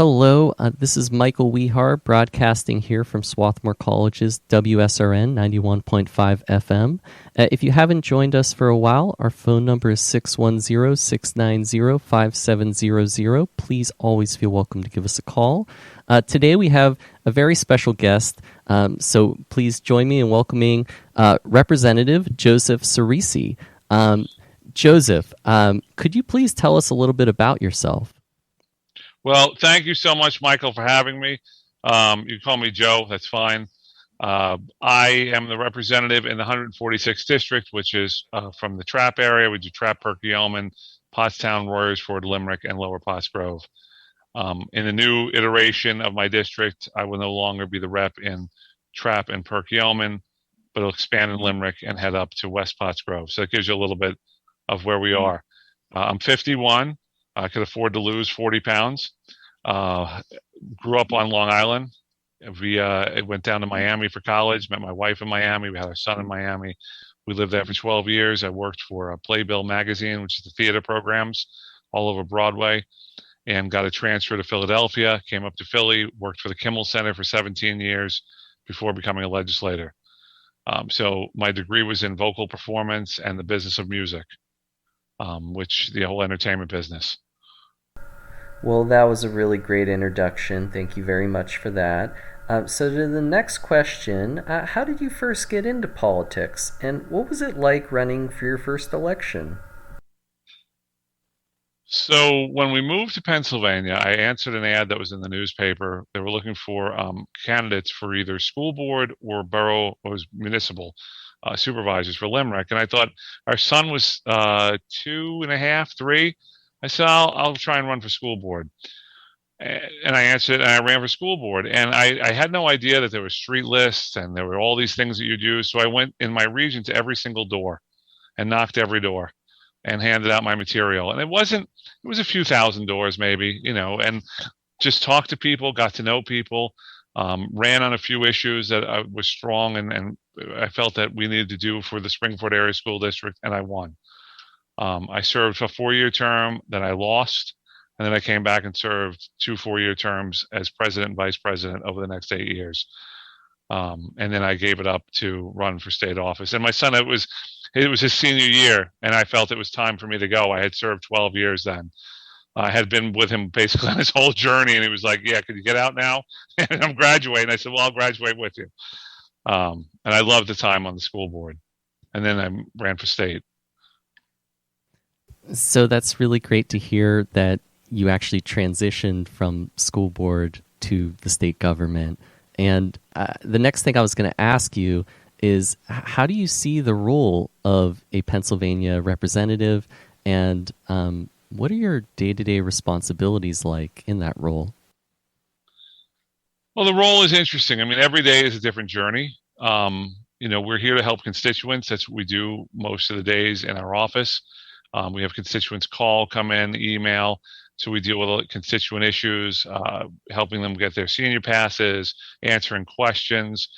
Hello, this is Michael Wehar broadcasting here from Swarthmore College's WSRN 91.5 FM. If you haven't joined us for a while, our phone number is 610-690-5700. Please always feel welcome to give us a call. Today we have a very special guest, so please join me in welcoming Representative Joseph Ciresi. Joseph, could you please tell us a little bit about yourself? Well, thank you so much, Michael, for having me. You call me Joe, that's fine. I am the representative in the 146th district, which is from the Trap area. We do Trap, Perkiomen, Pottstown, Royersford, Limerick, and Lower Potts Grove. In the new iteration of my district, I will no longer be the rep in Trap and Perkiomen, but it'll expand in Limerick and head up to West Potts Grove. So it gives you a little bit of where we are. I'm 51. I could afford to lose 40 pounds. Grew up on Long Island. We went down to Miami for college, met my wife in Miami. We had our son in Miami. We lived there for 12 years. I worked for Playbill magazine, which is the theater programs all over Broadway, and got a transfer to Philadelphia, came up to Philly, worked for the Kimmel Center for 17 years before becoming a legislator. So my degree was in vocal performance and the business of music. Which the whole entertainment business. Well, that was a really great introduction. Thank you very much for that. So to the next question, how did you first get into politics, and what was it like running for your first election? So when we moved to Pennsylvania, I answered an ad that was in the newspaper. They were looking for candidates for either school board or borough or municipal supervisors for Limerick. And I thought our son was 2.5, 3. I said, I'll try and run for school board. And I answered, and I ran for school board. And I had no idea that there were street lists and there were all these things that you do. So I went in my region to every single door and knocked every door and handed out my material. And it was a few thousand doors maybe, and just talked to people, got to know people, ran on a few issues that I was strong and I felt that we needed to do for the Springford Area School District, and I won. I served a 4-year term, then I lost, and then I came back and served 2 4-year terms as president and vice president over the next 8 years. And then I gave it up to run for state office. And my son, it was his senior year, and I felt it was time for me to go. I had served 12 years then. I had been with him basically on his whole journey, and he was like, "Yeah, could you get out now?" And I'm graduating. I said, "Well, I'll graduate with you." And I loved the time on the school board. And then I ran for state. So that's really great to hear that you actually transitioned from school board to the state government. And the next thing I was going to ask you is, how do you see the role of a Pennsylvania representative, and what are your day-to-day responsibilities like in that role? Well, the role is interesting. I mean, every day is a different journey. We're here to help constituents. That's what we do most of the days in our office. We have constituents come in, email. So we deal with constituent issues, helping them get their senior passes, answering questions.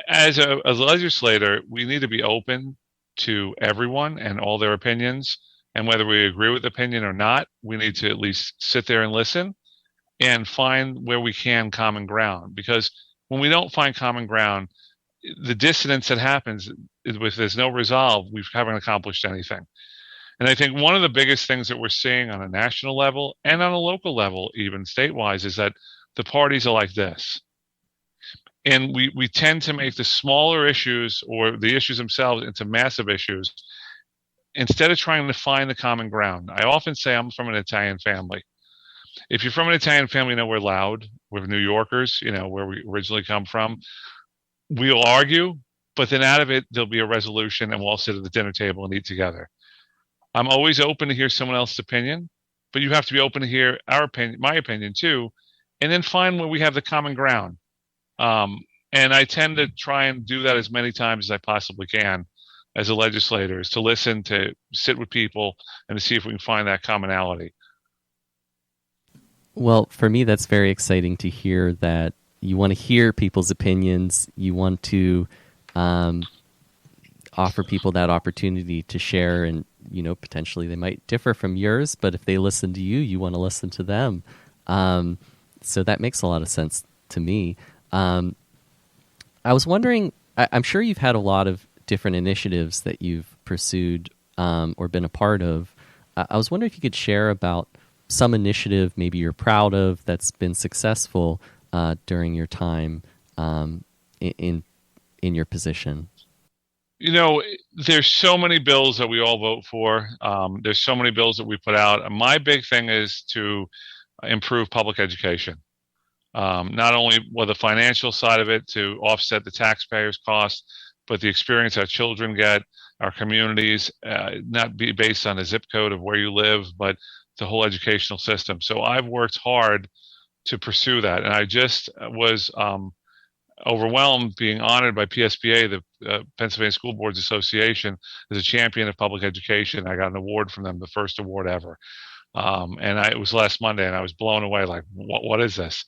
As a legislator, we need to be open to everyone and all their opinions. And whether we agree with the opinion or not, we need to at least sit there and listen and find where we can common ground. Because when we don't find common ground, the dissonance that happens, if there's no resolve, we haven't accomplished anything. And I think one of the biggest things that we're seeing on a national level and on a local level, even statewide, is that the parties are like this. And we tend to make the smaller issues or the issues themselves into massive issues instead of trying to find the common ground. I often say I'm from an Italian family. If you're from an Italian family, we're loud. We're New Yorkers, where we originally come from. We'll argue, but then out of it, there'll be a resolution and we'll all sit at the dinner table and eat together. I'm always open to hear someone else's opinion, but you have to be open to hear our opinion, my opinion too, and then find where we have the common ground. And I tend to try and do that as many times as I possibly can as a legislator, is to listen, to sit with people, and to see if we can find that commonality. Well, for me, that's very exciting to hear that you want to hear people's opinions. You want to offer people that opportunity to share, and potentially they might differ from yours, but if they listen to you, you want to listen to them. So that makes a lot of sense to me. Um, I was wondering, I'm sure you've had a lot of different initiatives that you've pursued or been a part of. I was wondering if you could share about some initiative maybe you're proud of that's been successful during your time in in your position. You know, there's so many bills that we all vote for. There's so many bills that we put out. My big thing is to improve public education. Not only with the financial side of it to offset the taxpayers' costs, but the experience our children get, our communities, not be based on a zip code of where you live, but the whole educational system. So I've worked hard to pursue that, and I just was overwhelmed being honored by PSBA, the Pennsylvania School Boards Association, as a champion of public education. I got an award from them, the first award ever. It was last Monday, and I was blown away. Like, what is this?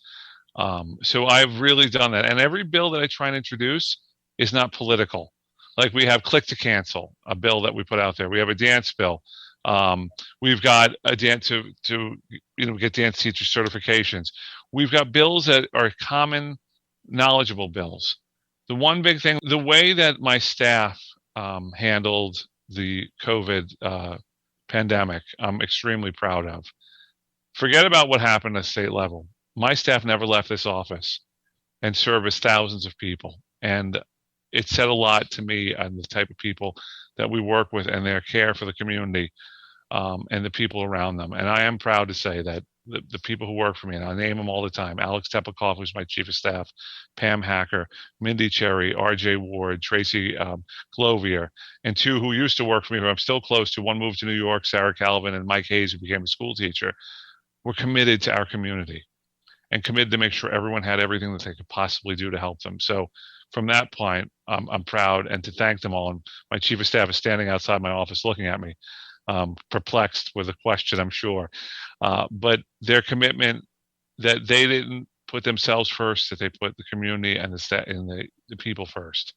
So I've really done that. And every bill that I try and introduce is not political. Like we have click to cancel, a bill that we put out there. We have a dance bill. We've got a dance to get dance teacher certifications. We've got bills that are common, knowledgeable bills. The one big thing, the way that my staff handled the COVID pandemic, I'm extremely proud of. Forget about what happened at state level. My staff never left this office and serviced thousands of people. And it said a lot to me on the type of people that we work with and their care for the community and the people around them. And I am proud to say that the people who work for me, and I name them all the time: Alex Tepikoff, who's my chief of staff, Pam Hacker, Mindy Cherry, RJ Ward, Tracy Glovier, and two who used to work for me who I'm still close to. One moved to New York, Sarah Calvin, and Mike Hayes, who became a school teacher. We're committed to our community and committed to make sure everyone had everything that they could possibly do to help them. So from that point, I'm proud and to thank them all. And my chief of staff is standing outside my office looking at me, perplexed with a question, I'm sure. But their commitment that they didn't put themselves first, that they put the community and the people first.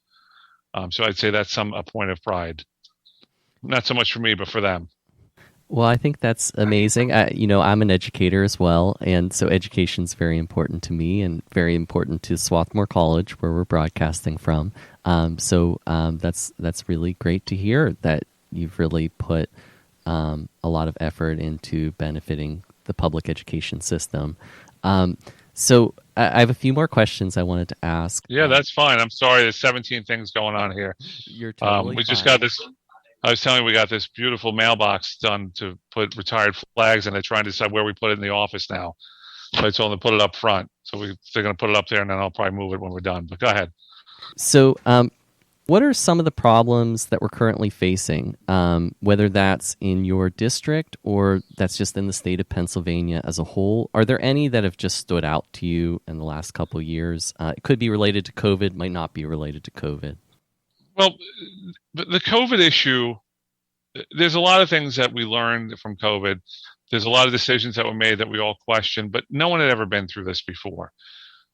So I'd say that's a point of pride, not so much for me, but for them. Well, I think that's amazing. I'm an educator as well, and so education is very important to me and very important to Swarthmore College, where we're broadcasting from. That's really great to hear that you've really put a lot of effort into benefiting the public education system. I have a few more questions I wanted to ask. Yeah, that's fine. I'm sorry. There's 17 things going on here. You're totally We fine. just got this. I was telling you, we got this beautiful mailbox done to put retired flags, and they're trying to decide where we put it in the office now. So I told them to put it up front. They're going to put it up there, and then I'll probably move it when we're done. But go ahead. So, what are some of the problems that we're currently facing, whether that's in your district or that's just in the state of Pennsylvania as a whole? Are there any that have just stood out to you in the last couple of years? It could be related to COVID, might not be related to COVID. Well, the COVID issue, there's a lot of things that we learned from COVID. There's a lot of decisions that were made that we all questioned, but no one had ever been through this before.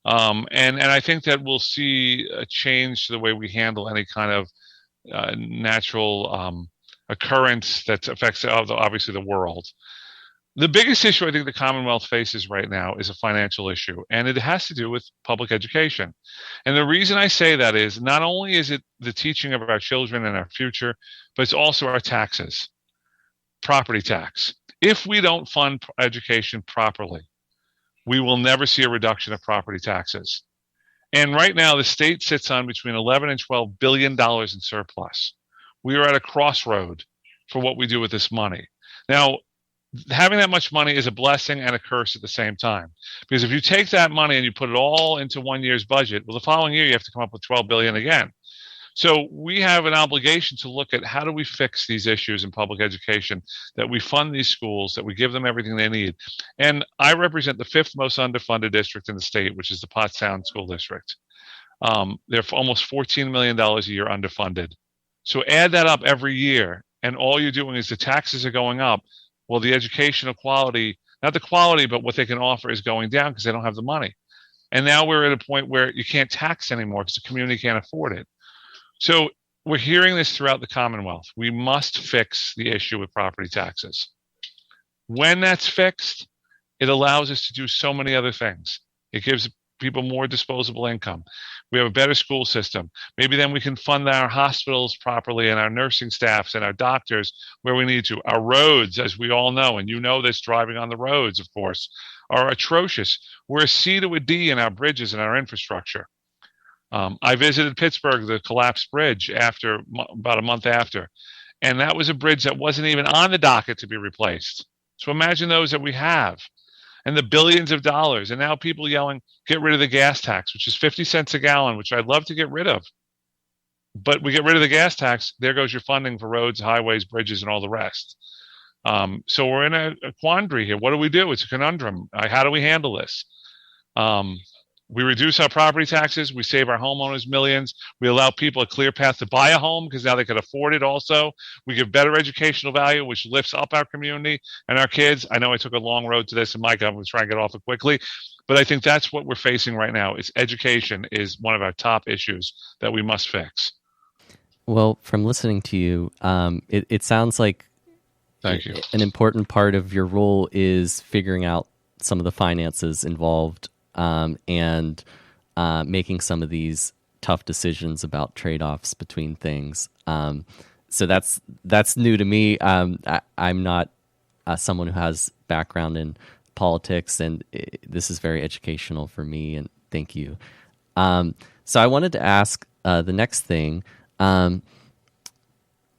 And I think that we'll see a change to the way we handle any kind of natural occurrence that affects obviously the world. The biggest issue I think the Commonwealth faces right now is a financial issue, and it has to do with public education. And the reason I say that is not only is it the teaching of our children and our future, but it's also our taxes, property tax. If we don't fund education properly, we will never see a reduction of property taxes. And right now, the state sits on between 11 and $12 billion in surplus. We are at a crossroad for what we do with this money. Now, having that much money is a blessing and a curse at the same time. Because if you take that money and you put it all into one year's budget, well, the following year you have to come up with 12 billion again. So we have an obligation to look at how do we fix these issues in public education, that we fund these schools, that we give them everything they need. And I represent the fifth most underfunded district in the state, which is the Pottstown School District. They're almost $14 million a year underfunded. So add that up every year, and all you're doing is the taxes are going up. Well, the educational quality, not the quality, but what they can offer is going down because they don't have the money. And now we're at a point where you can't tax anymore because the community can't afford it. So we're hearing this throughout the Commonwealth. We must fix the issue with property taxes. When that's fixed, it allows us to do so many other things. It gives people more disposable income. We have a better school system. Maybe then we can fund our hospitals properly and our nursing staffs and our doctors where we need to. Our roads, as we all know, and you know this driving on the roads, of course, are atrocious. We're a C to a D in our bridges and our infrastructure. I visited Pittsburgh, the collapsed bridge, after about a month after, and that was a bridge that wasn't even on the docket to be replaced. So imagine those that we have and the billions of dollars. And now people yelling, get rid of the gas tax, which is 50 cents a gallon, which I'd love to get rid of. But we get rid of the gas tax, there goes your funding for roads, highways, bridges, and all the rest. So we're in a quandary here. What do we do? It's a conundrum. How do we handle this? We reduce our property taxes. We save our homeowners millions. We allow people a clear path to buy a home because now they can afford it also. We give better educational value, which lifts up our community and our kids. I know I took a long road to this, and Mike, I'm going to try and get off it quickly. But I think that's what we're facing right now. Is education is one of our top issues that we must fix. Well, from listening to you, it sounds like Thank you. An important part of your role is figuring out some of the finances involved and making some of these tough decisions about trade-offs between things. So that's new to me. I'm not someone who has background in politics, and this is very educational for me, and thank you. So I wanted to ask the next thing.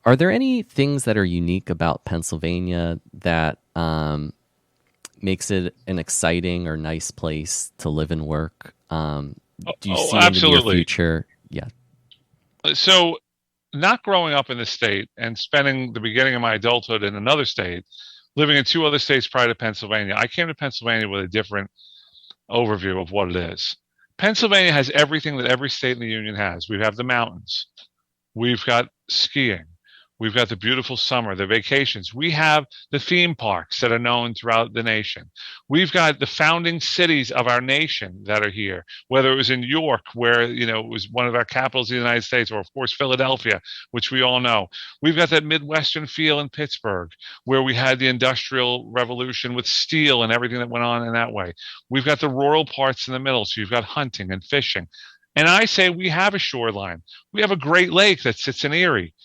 Are there any things that are unique about Pennsylvania that makes it an exciting or nice place to live and work? Do you see in the near future? Yeah. So not growing up in the state and spending the beginning of my adulthood in another state, living in two other states prior to Pennsylvania, I came to Pennsylvania with a different overview of what it is. Pennsylvania has everything that every state in the union has. We have the mountains. We've got skiing. We've got the beautiful summer, the vacations. We have the theme parks that are known throughout the nation. We've got the founding cities of our nation that are here, whether it was in York, where, it was one of our capitals of the United States, or of course, Philadelphia, which we all know. We've got that Midwestern feel in Pittsburgh, where we had the Industrial Revolution with steel and everything that went on in that way. We've got the rural parts in the middle. So you've got hunting and fishing. And I say we have a shoreline. We have a Great Lake that sits in Erie.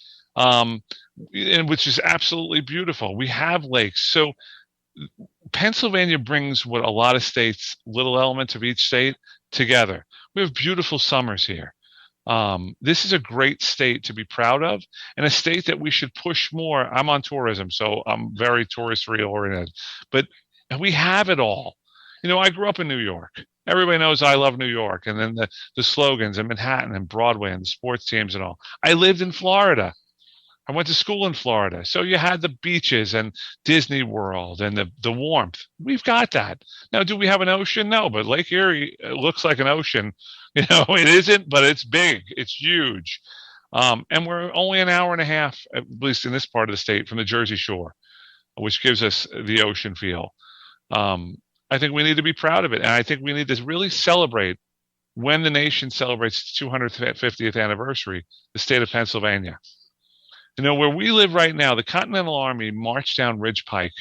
Which is absolutely beautiful. We have lakes. So Pennsylvania brings what a lot of states, little elements of each state together. We have beautiful summers here. This is a great state to be proud of, and a state that we should push more. I'm on tourism, so I'm very tourist oriented, but we have it all. I grew up in New York. Everybody knows I love New York, and then the slogans and Manhattan and Broadway and the sports teams and all. I lived in Florida. I went to school in Florida. So you had the beaches and Disney World and the warmth. We've got that. Now, do we have an ocean? No, but Lake Erie looks like an ocean. It isn't, but it's big. It's huge. And we're only an hour and a half, at least in this part of the state, from the Jersey Shore, which gives us the ocean feel. I think we need to be proud of it. And I think we need to really celebrate when the nation celebrates its 250th anniversary, the state of Pennsylvania. Where we live right now, the Continental Army marched down Ridge Pike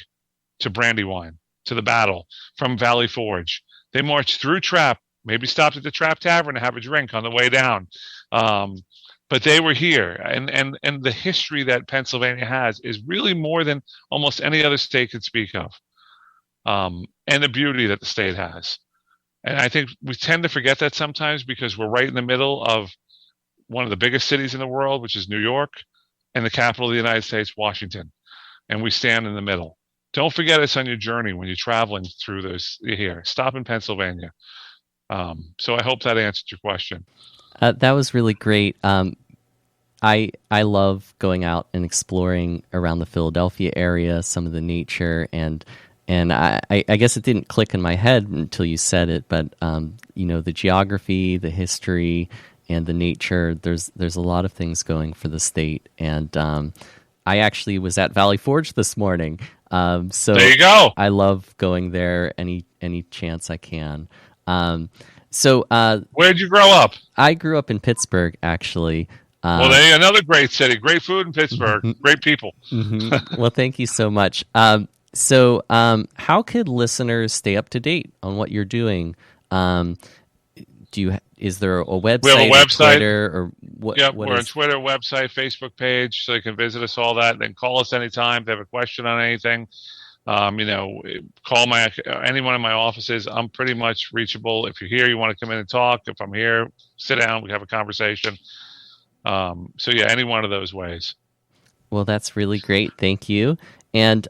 to Brandywine, to the battle from Valley Forge. They marched through Trapp, maybe stopped at the Trapp Tavern to have a drink on the way down. But they were here. And the history that Pennsylvania has is really more than almost any other state could speak of. And the beauty that the state has. And I think we tend to forget that sometimes because we're right in the middle of one of the biggest cities in the world, which is New York, and the capital of the United States, Washington. And we stand in the middle. Don't forget us on your journey when you're traveling through this here. Stop in Pennsylvania. So I hope that answered your question. That was really great. I love going out and exploring around the Philadelphia area, some of the nature, and I guess it didn't click in my head until you said it, but the geography, the history, and the nature, there's a lot of things going for the state. And I actually was at Valley Forge this morning. So there you go. I love going there any chance I can. Where'd you grow up? I grew up in Pittsburgh, actually. Well, another great city, great food in Pittsburgh, great people. Well, thank you so much. How could listeners stay up to date on what you're doing? Um, is there a We have a website or website. Twitter or what? Yep, What we're on is? Twitter, website, Facebook page, so you can visit us, all that. Then call us anytime if they have a question on anything. You know, call any one of my offices. I'm pretty much reachable. If you're here, you want to come in and talk. If I'm here, sit down, we have a conversation. So yeah, any one of those ways. Well, that's really great. Thank you. And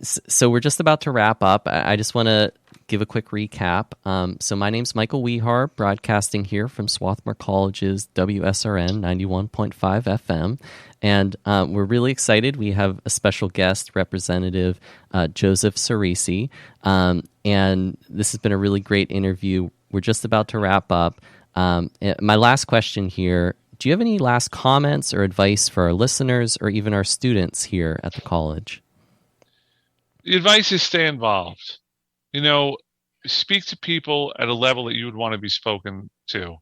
so we're just about to wrap up. I just want to give a quick recap. So my name's Michael Wehar, broadcasting here from Swarthmore College's WSRN 91.5 FM. And we're really excited. We have a special guest, Representative Joseph Ciresi. And this has been a really great interview. We're just about to wrap up. My last question here, do you have any last comments or advice for our listeners or even our students here at the college? The advice is stay involved. You know, speak to people at a level that you would want to be spoken to.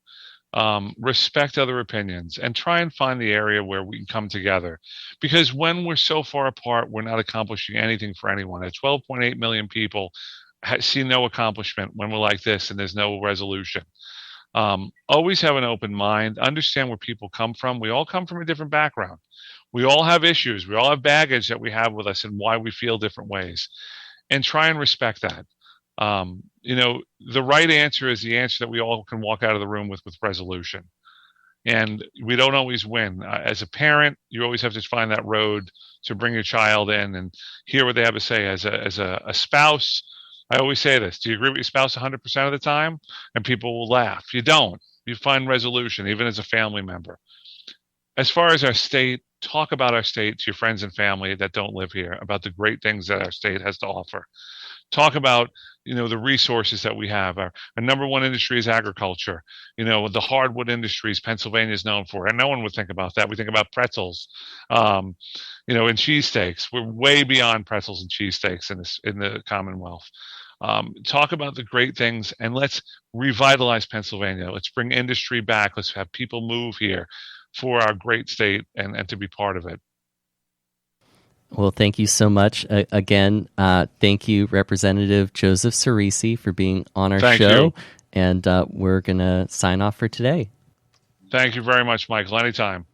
Respect other opinions and try and find the area where we can come together. Because when we're so far apart, we're not accomplishing anything for anyone. At 12.8 million people see no accomplishment when we're like this and there's no resolution. Always have an open mind, understand where people come from. We all come from a different background. We all have issues. We all have baggage that we have with us and why we feel different ways. And try and respect that. You know, the right answer is the answer that we all can walk out of the room with resolution. And we don't always win. As a parent, you always have to find that road to bring your child in and hear what they have to say. As a spouse, I always say this: do you agree with your spouse 100% of the time? And people will laugh. You don't. You find resolution, even as a family member. As far as our state, talk about our state to your friends and family that don't live here, about the great things that our state has to offer. Talk about, you know, the resources that we have. Our number one industry is agriculture. You know, the hardwood industries Pennsylvania is known for, and no one would think about that. We think about pretzels, you know, and cheesesteaks. We're way beyond pretzels and cheesesteaks in the Commonwealth. Talk about the great things, and let's revitalize Pennsylvania. Let's bring industry back. Let's have people move here for our great state and to be part of it. Well, thank you so much. Again, thank you, Representative Joseph Ciresi, for being on our Thank show. you. And we're going to sign off for today. Thank you very much, Michael. Anytime.